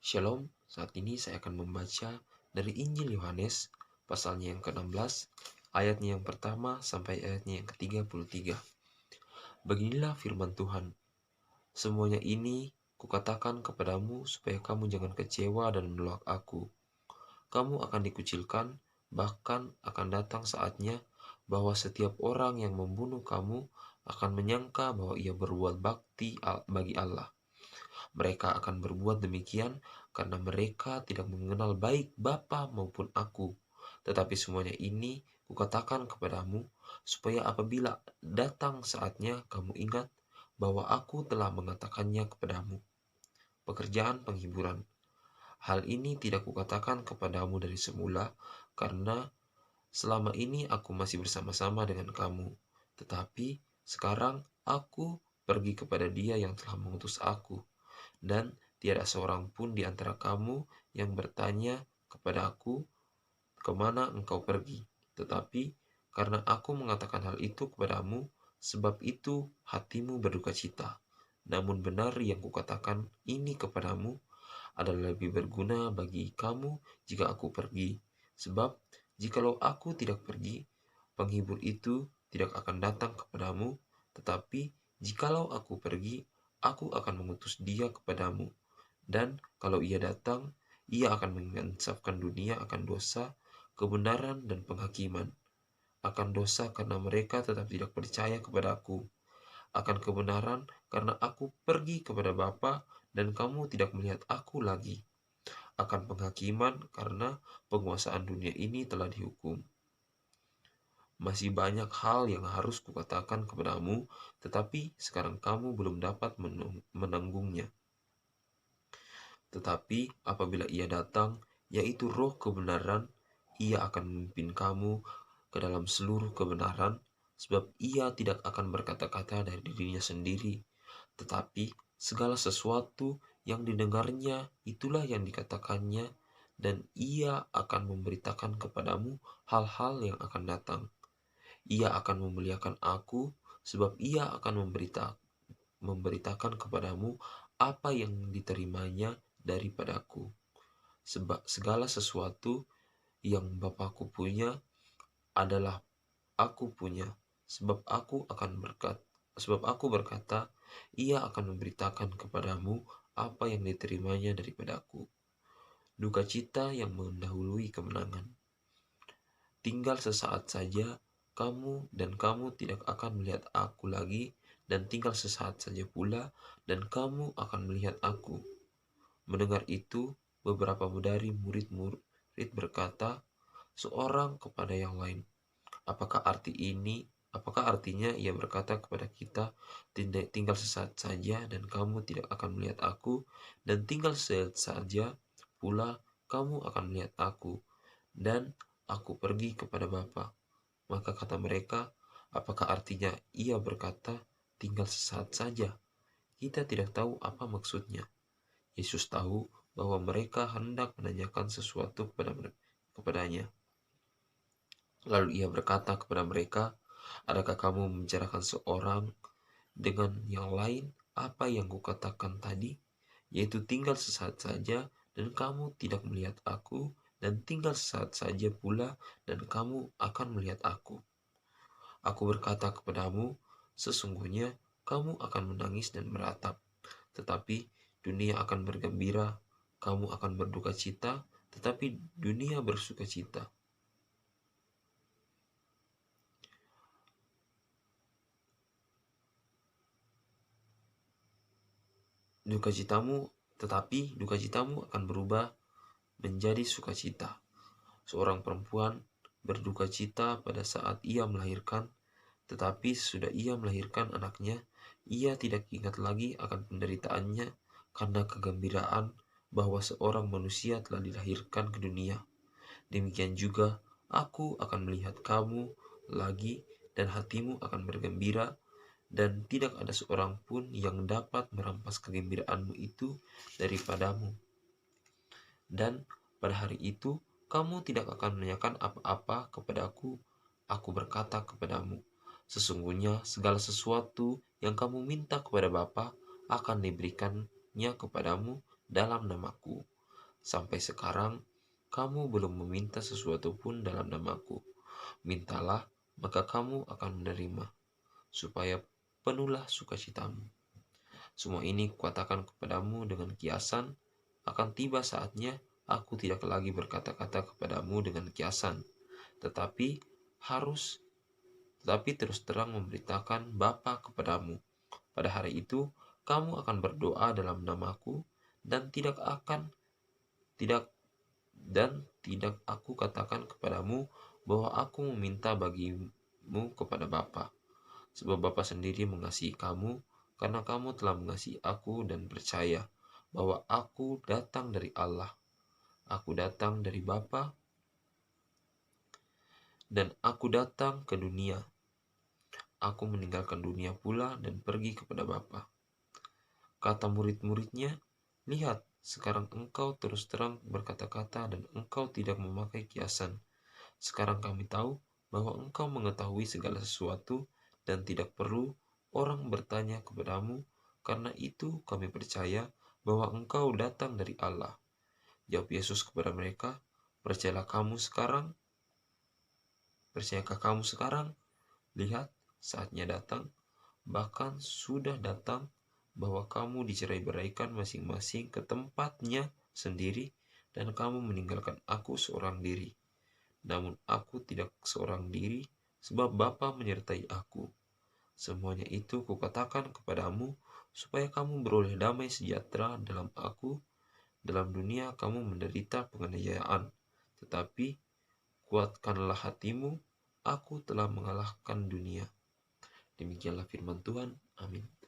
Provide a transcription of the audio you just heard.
Shalom, saat ini saya akan membaca dari Injil Yohanes, pasalnya yang ke-16, ayatnya yang pertama sampai ayatnya yang ke-33. Beginilah firman Tuhan, semuanya ini kukatakan kepadamu supaya kamu jangan kecewa dan menolak aku. Kamu akan dikucilkan, bahkan akan datang saatnya bahwa setiap orang yang membunuh kamu akan menyangka bahwa ia berbuat bakti bagi Allah. Mereka akan berbuat demikian karena mereka tidak mengenal baik Bapa maupun aku. Tetapi semuanya ini kukatakan kepadamu, supaya apabila datang saatnya kamu ingat bahwa aku telah mengatakannya kepadamu. Pekerjaan penghiburan. Hal ini tidak kukatakan kepadamu dari semula, karena selama ini aku masih bersama-sama dengan kamu. Tetapi sekarang aku pergi kepada Dia yang telah mengutus aku. Dan tiada seorang pun di antara kamu yang bertanya kepada aku, kemana engkau pergi? Tetapi karena aku mengatakan hal itu kepadamu, sebab itu hatimu berduka cita. Namun benar yang kukatakan ini kepadamu adalah lebih berguna bagi kamu jika aku pergi. Sebab jikalau aku tidak pergi, penghibur itu tidak akan datang kepadamu, tetapi jikalau aku pergi, aku akan mengutus dia kepadamu. Dan kalau ia datang, ia akan menginsafkan dunia akan dosa, kebenaran, dan penghakiman. Akan dosa karena mereka tetap tidak percaya kepada aku. Akan kebenaran karena aku pergi kepada Bapa dan kamu tidak melihat aku lagi. Akan penghakiman karena penguasaan dunia ini telah dihukum. Masih banyak hal yang harus kukatakan kepadamu, tetapi sekarang kamu belum dapat menanggungnya. Tetapi apabila ia datang, yaitu Roh kebenaran, ia akan memimpin kamu ke dalam seluruh kebenaran, sebab ia tidak akan berkata-kata dari dirinya sendiri, tetapi segala sesuatu yang didengarnya itulah yang dikatakannya, dan ia akan memberitakan kepadamu hal-hal yang akan datang. Ia akan memuliakan aku, sebab ia akan memberitakan kepadamu apa yang diterimanya daripadaku. Sebab segala sesuatu yang Bapakku punya adalah aku punya. Sebab aku berkata, ia akan memberitakan kepadamu apa yang diterimanya daripadaku. Duka cita yang mendahului kemenangan. Tinggal sesaat saja kamu tidak akan melihat aku lagi, dan tinggal sesaat saja pula dan kamu akan melihat aku. Mendengar itu, beberapa dari murid-murid berkata seorang kepada yang lain, Apakah artinya ia berkata kepada kita, tinggal sesaat saja dan kamu tidak akan melihat aku, dan tinggal sesaat saja pula kamu akan melihat aku, dan aku pergi kepada Bapa. Maka kata mereka, apakah artinya ia berkata, tinggal sesaat saja? Kita tidak tahu apa maksudnya. Yesus tahu bahwa mereka hendak menanyakan sesuatu kepadanya. Lalu ia berkata kepada mereka, adakah kamu membicarakan seorang dengan yang lain apa yang kukatakan tadi? Yaitu tinggal sesaat saja dan kamu tidak melihat aku, dan tinggal sesaat saja pula dan kamu akan melihat aku. Aku berkata kepadamu, sesungguhnya kamu akan menangis dan meratap, tetapi dunia akan bergembira. Kamu akan berduka cita, tetapi dunia bersuka cita. Duka citamu akan berubah menjadi sukacita. Seorang perempuan berduka cita pada saat ia melahirkan, tetapi sesudah ia melahirkan anaknya, ia tidak ingat lagi akan penderitaannya karena kegembiraan bahwa seorang manusia telah dilahirkan ke dunia. Demikian juga aku akan melihat kamu lagi dan hatimu akan bergembira, dan tidak ada seorang pun yang dapat merampas kegembiraanmu itu daripadamu. Dan pada hari itu kamu tidak akan menanyakan apa-apa kepadaku. Aku berkata kepadamu, sesungguhnya segala sesuatu yang kamu minta kepada Bapa akan diberikannya kepadamu dalam namaku. Sampai sekarang, kamu belum meminta sesuatu pun dalam namaku. Mintalah, maka kamu akan menerima, supaya penuhlah sukacitamu. Semua ini kukatakan kepadamu dengan kiasan, akan tiba saatnya aku tidak lagi berkata-kata kepadamu dengan kiasan, tetapi harus tetapi terus terang memberitakan Bapa kepadamu. Pada hari itu, kamu akan berdoa dalam namaku, dan tidak tidak aku katakan kepadamu bahwa aku meminta bagimu kepada Bapa. Sebab Bapa sendiri mengasihi kamu, karena kamu telah mengasihi aku dan percaya bahwa aku datang dari Allah. Aku datang dari Bapa, dan aku datang ke dunia. Aku meninggalkan dunia pula dan pergi kepada Bapa. Kata murid-muridnya, "Lihat, sekarang engkau terus terang berkata-kata dan engkau tidak memakai kiasan. Sekarang kami tahu bahwa engkau mengetahui segala sesuatu dan tidak perlu orang bertanya kepadamu. Karena itu kami percaya bahwa engkau datang dari Allah." Jawab Yesus kepada mereka, Percayakah kamu sekarang? Lihat, saatnya datang, bahkan sudah datang, bahwa kamu dicerai-beraikan masing-masing ke tempatnya sendiri, dan kamu meninggalkan aku seorang diri. Namun aku tidak seorang diri, sebab Bapa menyertai aku. Semuanya itu kukatakan kepadamu, supaya kamu beroleh damai sejahtera dalam aku. Dalam dunia kamu menderita penganiayaan, tetapi kuatkanlah hatimu, aku telah mengalahkan dunia. Demikianlah firman Tuhan. Amin.